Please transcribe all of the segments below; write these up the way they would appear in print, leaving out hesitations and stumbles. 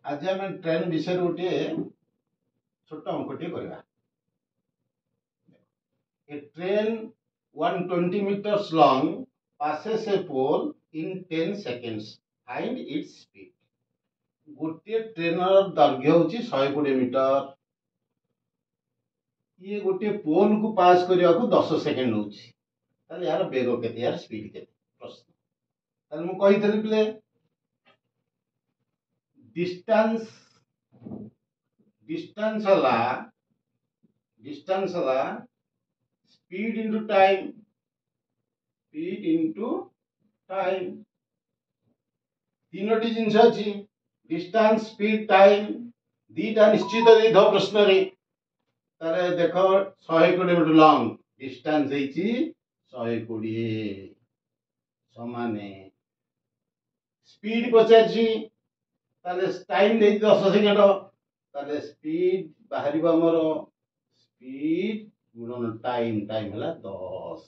आज आम ट्रेन विषय गोटे छोट अंकटे करवा। A train 120 meters long passes a pole in 10 seconds. Find its speed. गोटे ट्रेन दैर्घ्य हूँ 120 मीटर। ये गोटे पोल को पास करने को 10 सेकेंड हो यार बेग के यार स्पीड के प्रश्न मुझे पे distance distance speed into time तीनोटी जिनस अच्छी डिस्टेंस स्पीड टाइम दीटा निश्चित दे प्रश्न रे देख 100 किलोमीटर लॉन्ग डिस्टेंस 120 समाने स्पीड पचार टाइम 10 सेकेंड ताले स्पीड बाहर आमर स्पीड गुणन टाइम है 10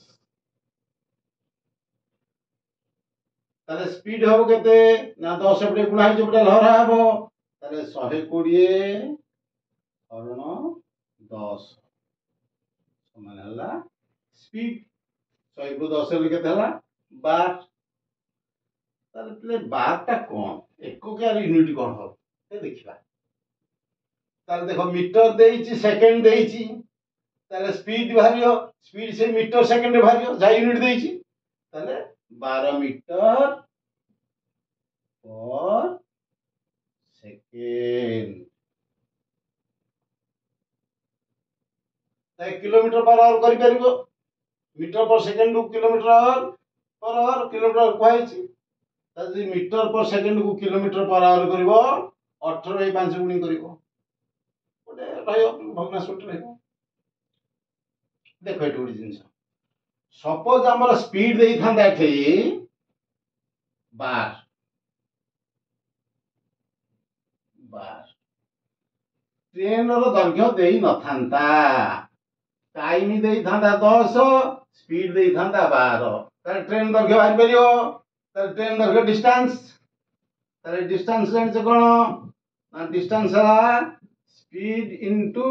ताले स्पीड हम केते ना 10 एपटे गुणा होपटे लहरा हम ताले 120 हरण 10 समान है स्पीड 100 को 10 केते हला 12 ताले प्ले 12 टा कौन एकक यूनिट कौन हो देखा ताले देखो मीटर देइची सेकंड देइची ताले स्पीड भारियो स्पीड से मीटर सेकंड भारियो जा यूनिट देइची ताले 12 मीटर पर सेकेंड किलोमीटर पर आवर करि परिबो मीटर पर सेकेंड को किलोमीटर पर आवर किलोमीटर कहैछि ताजी मीटर पर सेकेंड को किलोमीटर पर आवर करिवो 18 5 गुणी करिवो ओटे रहयो भग्नांश रहयो देखो एटो जिंस सपोज हमर स्पीड देई थांदा एठी 12 ट्रेन रो दैर्घ्य देई न थांता टाइम देई थांदा 10 स्पीड देई थांदा 12 तारे ट्रेन दैर्घ्य बाहर परियो तारे ट्रेन दैर्घ्य डिस्टेंस तारे डिस्टेंस जान से कोन ना डिस्टेंस है स्पीड इनटू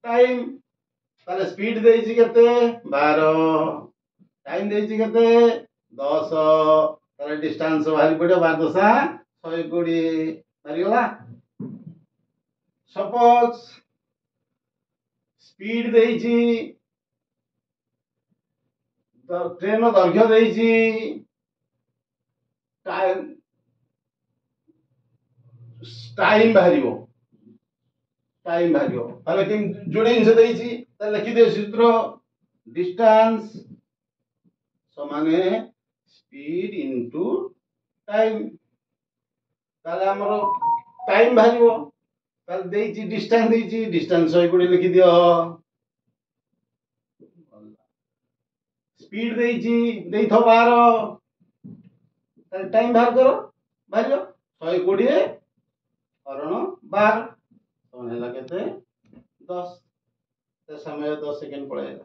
टाइम ताले स्पीड देइछि केते 12 टाइम देइछि केते 10 ताले डिस्टेंस बाहर पड़ियो 12 10 120 मारिगला सपोज स्पीड देइछि ट्रेन दैर्घ्य देइछि टाइम बाहरियो ताले कि जोड़े जिनस देइछि ताले लिखि दे सूत्र डिस्टेंस समाने स्पीड इनटू टाइम ताले हमरो टाइम बाहरियो ताले देइछि डिस्टेंस 120 लिखि दियो स्पीड देइथो 12 ताले टाइम बाहर करो बाहरियो 120 हरण 12 समान है केते 10 ते समय 10 सेकंड पळेला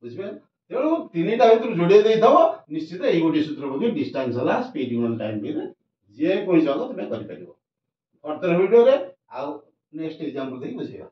बुझबे तेणु तीनटा भीतर जोड़े देइथबो निश्चित एई गोटी सूत्र पके डिस्टेंस हला स्पीड गुणन टाइम भी जे कोई जगह तमे करि परिबो फर्दर वीडियो रे आ नेक्स्ट एग्जांपल देई बुझिबा।